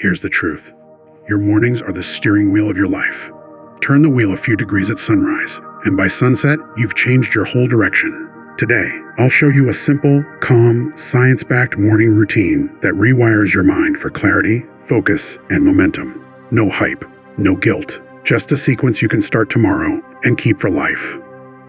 Here's the truth. Your mornings are the steering wheel of your life. Turn the wheel a few degrees at sunrise, and by sunset, you've changed your whole direction. Today, I'll show you a simple, calm, science-backed morning routine that rewires your mind for clarity, focus, and momentum. No hype, no guilt, just a sequence you can start tomorrow and keep for life.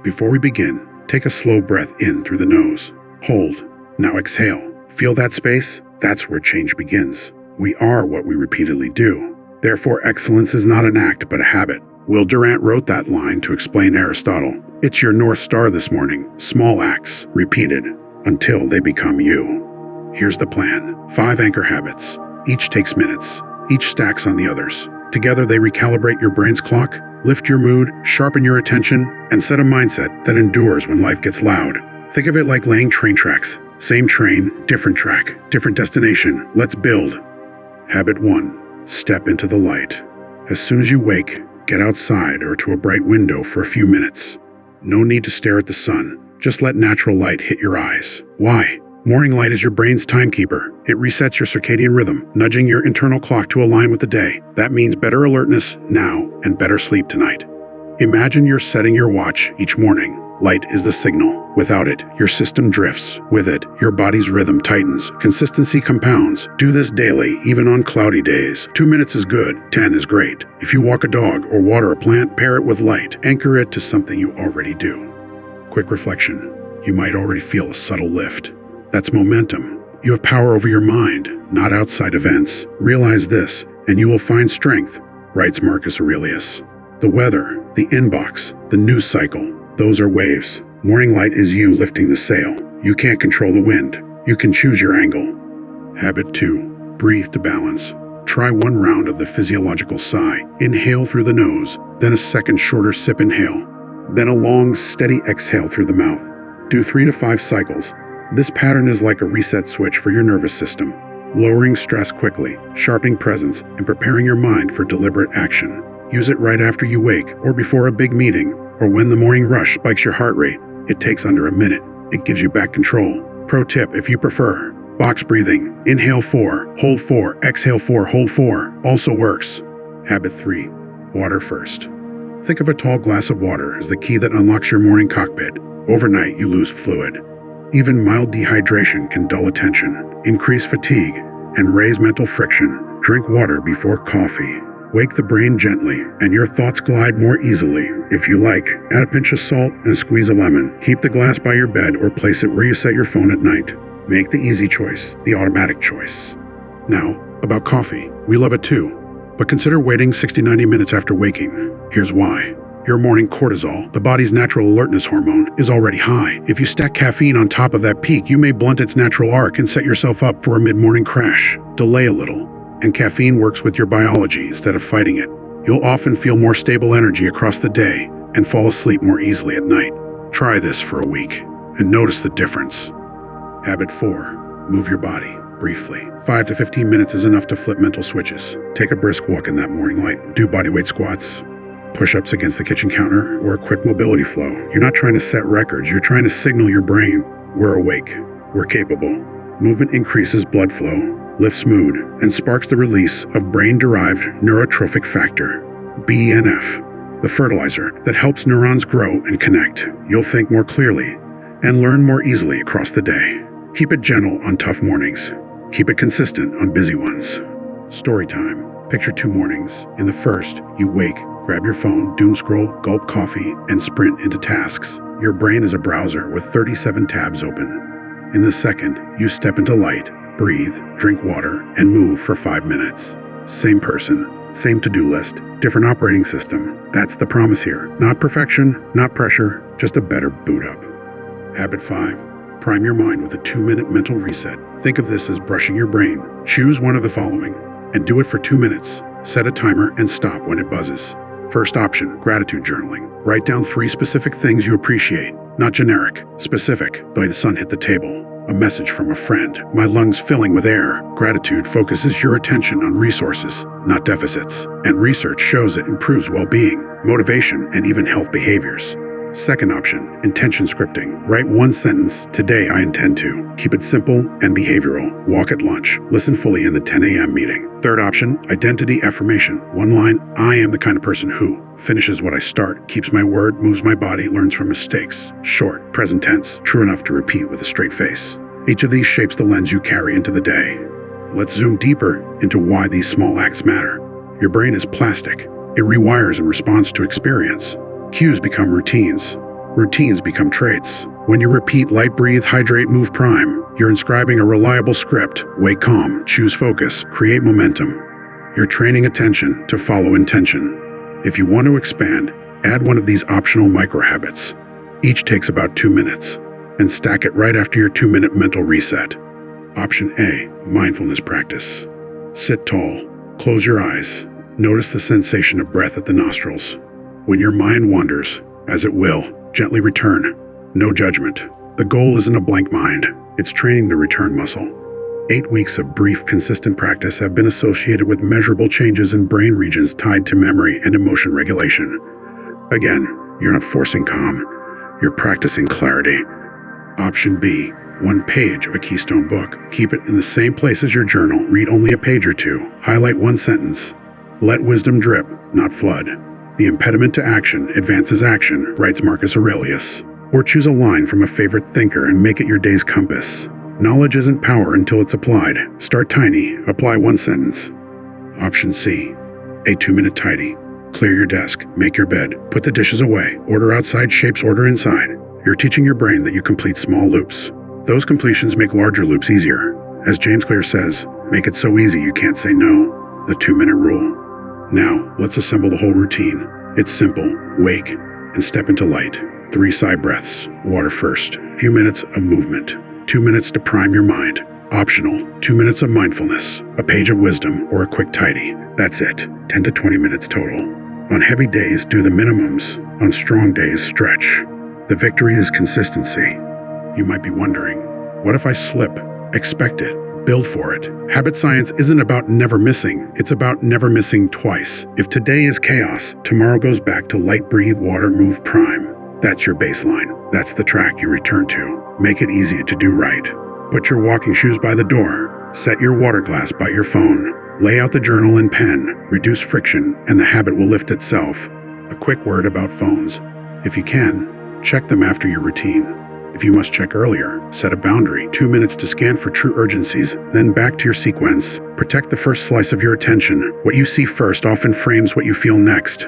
Before we begin, take a slow breath in through the nose. Hold. Now exhale. Feel that space? That's where change begins. We are what we repeatedly do. Therefore, excellence is not an act, but a habit. Will Durant wrote that line to explain Aristotle. It's your North Star this morning. Small acts, repeated, until they become you. Here's the plan. 5 anchor habits. Each takes minutes. Each stacks on the others. Together they recalibrate your brain's clock, lift your mood, sharpen your attention, and set a mindset that endures when life gets loud. Think of it like laying train tracks. Same train, different track, different destination. Let's build. Habit 1. Step into the light. As soon as you wake, get outside or to a bright window for a few minutes. No need to stare at the sun. Just let natural light hit your eyes. Why? Morning light is your brain's timekeeper. It resets your circadian rhythm, nudging your internal clock to align with the day. That means better alertness now and better sleep tonight. Imagine you're setting your watch each morning. Light is the signal. Without it, your system drifts. With it, your body's rhythm tightens. Consistency compounds. Do this daily, even on cloudy days. 2 minutes is good, 10 is great. If you walk a dog or water a plant, pair it with light. Anchor it to something you already do. Quick reflection. You might already feel a subtle lift. That's momentum. You have power over your mind, not outside events. Realize this, and you will find strength, writes Marcus Aurelius. The weather, the inbox, the news cycle, those are waves. Morning light is you lifting the sail. You can't control the wind. You can choose your angle. Habit 2. Breathe to balance. Try 1 round of the physiological sigh. Inhale through the nose, then a second shorter sip inhale, then a long, steady exhale through the mouth. Do 3 to 5 cycles. This pattern is like a reset switch for your nervous system, lowering stress quickly, sharpening presence, and preparing your mind for deliberate action. Use it right after you wake, or before a big meeting, or when the morning rush spikes your heart rate. It takes under a minute. It gives you back control. Pro tip if you prefer. Box breathing. Inhale 4, hold 4, exhale 4, hold 4. Also works. Habit 3. Water first. Think of a tall glass of water as the key that unlocks your morning cockpit. Overnight, you lose fluid. Even mild dehydration can dull attention, increase fatigue, and raise mental friction. Drink water before coffee. Wake the brain gently, and your thoughts glide more easily. If you like, add a pinch of salt and a squeeze of lemon. Keep the glass by your bed or place it where you set your phone at night. Make the easy choice, the automatic choice. Now, about coffee. We love it too. But consider waiting 60-90 minutes after waking. Here's why. Your morning cortisol, the body's natural alertness hormone, is already high. If you stack caffeine on top of that peak, you may blunt its natural arc and set yourself up for a mid-morning crash. Delay a little. And caffeine works with your biology instead of fighting it. You'll often feel more stable energy across the day and fall asleep more easily at night. Try this for a week and notice the difference. Habit 4. Move your body briefly. 5 to 15 minutes is enough to flip mental switches. Take a brisk walk in that morning light. Do bodyweight squats, push-ups against the kitchen counter, or a quick mobility flow. You're not trying to set records. You're trying to signal your brain, we're awake, we're capable. Movement increases blood flow, lifts mood, and sparks the release of brain-derived neurotrophic factor, BNF, the fertilizer that helps neurons grow and connect. You'll think more clearly and learn more easily across the day. Keep it gentle on tough mornings. Keep it consistent on busy ones. Story time. Picture 2 mornings. In the first, you wake, grab your phone, doom scroll, gulp coffee, and sprint into tasks. Your brain is a browser with 37 tabs open. In the second, you step into light, breathe, drink water, and move for 5 minutes. Same person, same to-do list, different operating system. That's the promise here. Not perfection, not pressure, just a better boot up. Habit 5. Prime your mind with a 2-minute mental reset. Think of this as brushing your brain. Choose one of the following and do it for 2 minutes. Set a timer and stop when it buzzes. First option, gratitude journaling. Write down 3 specific things you appreciate. Not generic, specific. The way the sun hit the table. A message from a friend. My lungs filling with air. Gratitude focuses your attention on resources, not deficits. And research shows it improves well-being, motivation, and even health behaviors. Second option, intention scripting. Write one sentence, today I intend to. Keep it simple and behavioral. Walk at lunch. Listen fully in the 10 a.m. meeting. Third option, identity affirmation. One line, I am the kind of person who finishes what I start, keeps my word, moves my body, learns from mistakes. Short, present tense, true enough to repeat with a straight face. Each of these shapes the lens you carry into the day. Let's zoom deeper into why these small acts matter. Your brain is plastic. It rewires in response to experience. Cues become routines. Routines become traits. When you repeat light, breathe, hydrate, move, prime, you're inscribing a reliable script. Wake calm, choose focus, create momentum. You're training attention to follow intention. If you want to expand, add one of these optional micro-habits. Each takes about 2 minutes, and stack it right after your 2-minute mental reset. Option A, mindfulness practice. Sit tall, close your eyes, notice the sensation of breath at the nostrils. When your mind wanders, as it will, gently return. No judgment. The goal isn't a blank mind, it's training the return muscle. 8 weeks of brief, consistent practice have been associated with measurable changes in brain regions tied to memory and emotion regulation. Again, you're not forcing calm, you're practicing clarity. Option B, 1 page of a keystone book. Keep it in the same place as your journal, read only a page or two, highlight one sentence. Let wisdom drip, not flood. The impediment to action advances action, writes Marcus Aurelius. Or choose a line from a favorite thinker and make it your day's compass. Knowledge isn't power until it's applied. Start tiny, apply one sentence. Option C, a 2-minute tidy. Clear your desk, make your bed, put the dishes away, order outside shapes, order inside. You're teaching your brain that you complete small loops. Those completions make larger loops easier. As James Clear says, make it so easy you can't say no. The 2-minute rule. Now, let's assemble the whole routine. It's simple. Wake and step into light. 3 side breaths. Water first. Few minutes of movement. 2 minutes to prime your mind. Optional. 2 minutes of mindfulness. A page of wisdom or a quick tidy. That's it. 10 to 20 minutes total. On heavy days, do the minimums. On strong days, stretch. The victory is consistency. You might be wondering, what if I slip? Expect it. Build for it. Habit science isn't about never missing, it's about never missing twice. If today is chaos, tomorrow goes back to light, breathe, water, move, prime. That's your baseline. That's the track you return to. Make it easy to do right. Put your walking shoes by the door. Set your water glass by your phone. Lay out the journal and pen. Reduce friction, and the habit will lift itself. A quick word about phones. If you can, check them after your routine. If you must check earlier, set a boundary, 2 minutes to scan for true urgencies, then back to your sequence. Protect the first slice of your attention. What you see first often frames what you feel next.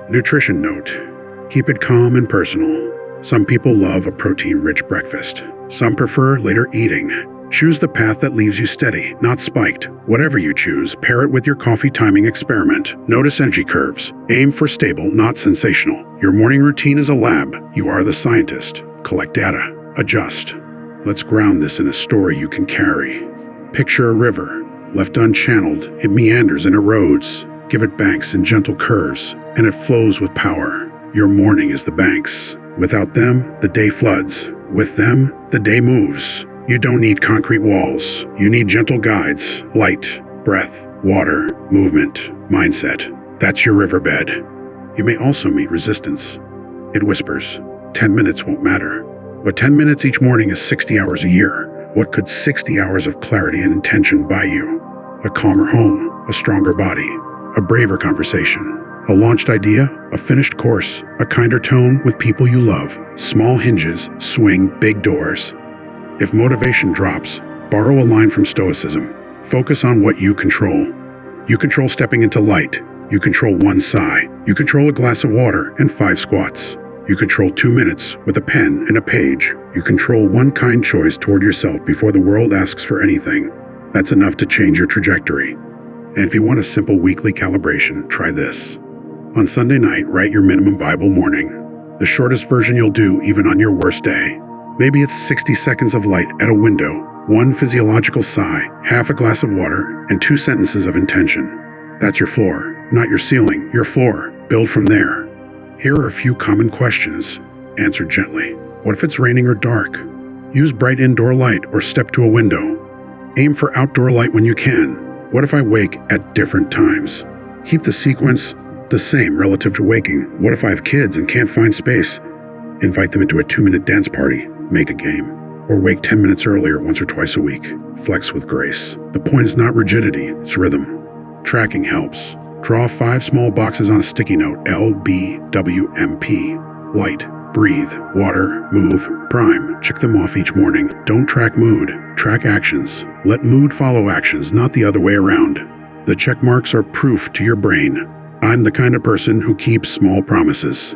Nutrition note. Keep it calm and personal. Some people love a protein-rich breakfast. Some prefer later eating. Choose the path that leaves you steady, not spiked. Whatever you choose, pair it with your coffee timing experiment. Notice energy curves. Aim for stable, not sensational. Your morning routine is a lab. You are the scientist. Collect data. Adjust. Let's ground this in a story you can carry. Picture a river. Left unchanneled, it meanders and erodes. Give it banks and gentle curves, and it flows with power. Your morning is the banks. Without them, the day floods. With them, the day moves. You don't need concrete walls. You need gentle guides. Light, breath, water, movement, mindset. That's your riverbed. You may also meet resistance. It whispers, 10 minutes won't matter. But 10 minutes each morning is 60 hours a year. What could 60 hours of clarity and intention buy you? A calmer home, a stronger body, a braver conversation, a launched idea, a finished course, a kinder tone with people you love. Small hinges swing big doors. If motivation drops, borrow a line from Stoicism. Focus on what you control. You control stepping into light. You control one sigh. You control a glass of water and 5 squats. You control 2 minutes with a pen and a page. You control one kind choice toward yourself before the world asks for anything. That's enough to change your trajectory. And if you want a simple weekly calibration, try this. On Sunday night, write your minimum viable morning. The shortest version you'll do even on your worst day. Maybe it's 60 seconds of light at a window, 1 physiological sigh, half a glass of water, and 2 sentences of intention. That's your floor, not your ceiling, your floor. Build from there. Here are a few common questions. Answer gently. What if it's raining or dark? Use bright indoor light or step to a window. Aim for outdoor light when you can. What if I wake at different times? Keep the sequence the same relative to waking. What if I have kids and can't find space? Invite them into a 2-minute dance party, make a game, or wake 10 minutes earlier once or twice a week. Flex with grace. The point is not rigidity, it's rhythm. Tracking helps. Draw 5 small boxes on a sticky note. LBWMP. Light, breathe, water, move, prime. Check them off each morning. Don't track mood. Track actions. Let mood follow actions, not the other way around. The check marks are proof to your brain. I'm the kind of person who keeps small promises.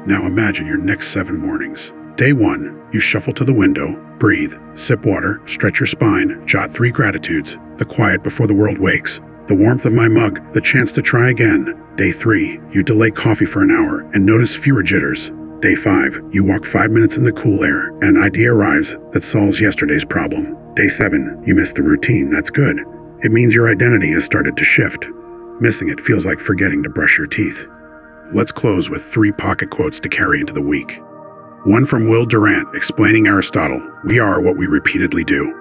Now imagine your next 7 mornings. Day 1, you shuffle to the window, breathe, sip water, stretch your spine, jot 3 gratitudes, the quiet before the world wakes, the warmth of my mug, the chance to try again. Day 3, you delay coffee for an hour and notice fewer jitters. Day 5, you walk 5 minutes in the cool air, and an idea arrives that solves yesterday's problem. Day 7, you miss the routine, that's good. It means your identity has started to shift. Missing it feels like forgetting to brush your teeth. Let's close with 3 pocket quotes to carry into the week. One from Will Durant explaining Aristotle, we are what we repeatedly do.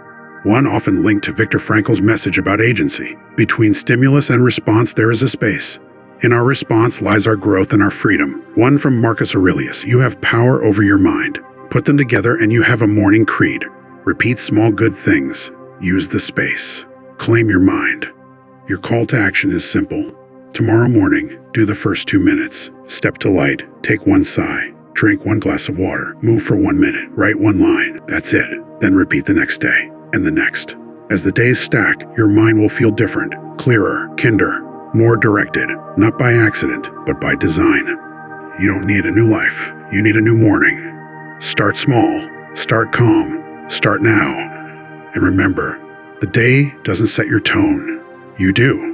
One often linked to Viktor Frankl's message about agency. Between stimulus and response there is a space. In our response lies our growth and our freedom. One from Marcus Aurelius, you have power over your mind. Put them together and you have a morning creed. Repeat small good things. Use the space. Claim your mind. Your call to action is simple. Tomorrow morning, do the first 2 minutes. Step to light. Take 1 sigh. Drink 1 glass of water. Move for 1 minute. Write 1 line. That's it. Then repeat the next day and the next. As the days stack, your mind will feel different, clearer, kinder, more directed, not by accident, but by design. You don't need a new life. You need a new morning. Start small. Start calm. Start now. And remember, the day doesn't set your tone. You do.